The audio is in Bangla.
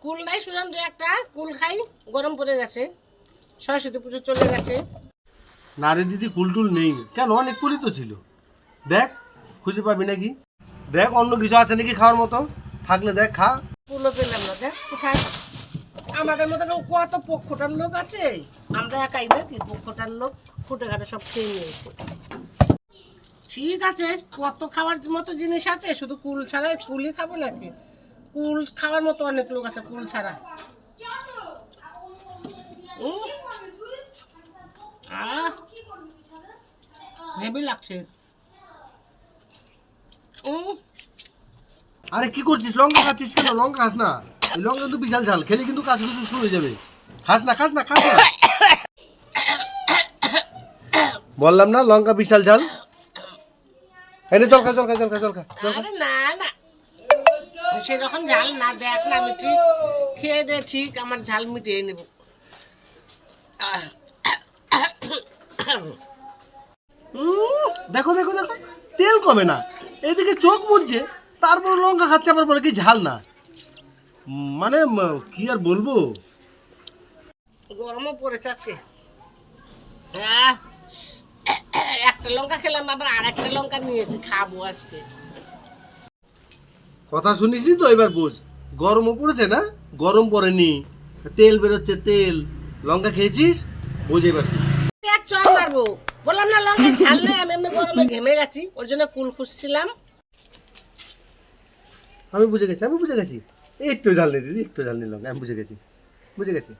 কুল নাই সুজান, দু একটা কুল খাই, গরম পড়ে গেছে, সরস্বতী পুজো চলে গেছে। না রে দিদি, কুলটুল নেই কেন? অনেক কুলই তো ছিল, দেখ খুঁজে পাবি নাকি? দেখ অন্য কিছু আছে নাকি খাওয়ার মতো, থাকলে দেখ খা। কুলও পেলাম না, দেখ কোথায়। আমাদের মতো কত পক্ষটার লোক আছে, আমরা একাই নাকি পক্ষটার লোক, খুঁটে খাটে সব খেয়ে নিয়েছে। ঠিক আছে, কত খাওয়ার মতো জিনিস আছে, শুধু কুল ছাড়া কুলই খাবো নাকি? কুল খাওয়ার মতো অনেক লোক আছে কুল ছাড়া। হেভি লাগছে। আরে কি করছিস? লঙ্কা খাচ্ছিস কেন? লঙ্কা খাস না, এই লঙ্কা কিন্তু বিশাল ঝাল, খেলে কিন্তু কাজ কিছু শুরু হয়ে যাবে। খাস না, খাস না, খাস না। বললাম না লঙ্কা বিশাল ঝাল। এনে চল খা, চল খা, চল খা, চল খা। আরে না না, সেরকম ঝাল না, দেখ না আমি ঠিক খেয়ে দে, ঠিক আমার ঝাল মিটিয়ে নেব। দেখো দেখো দেখো, তেল কমে না, এদিকে চোখ মুজছে, তারপর লঙ্কা খাচ্ছে, আবার বলে কি ঝাল না। মানে কি আর বলবো। গরমও পড়েছে আজকে। একটা লঙ্কা খেলাম, আবার আর একটা লঙ্কা নিয়েছি, খাবো আজকে। কথা শুনিসই তো, এবার বুঝ। গরমও পড়েছে না? গরম পড়েনি, তেল বেরোচ্ছে তেল, লঙ্কা খেয়েছিস, বুঝ এবার। এক চল মারবো, বললাম না লঙ্কা ঝাল নেই, আমি এমনি গরমে ঘেমে গেছি, ওর জন্য কুল খুঁজছিলাম। আমি বুঝে গেছি, আমি বুঝে গেছি, একটু ঝাল নেই দিদি, একটু ঝাল নেই লঙ্কা, আমি বুঝে গেছি, বুঝে গেছি।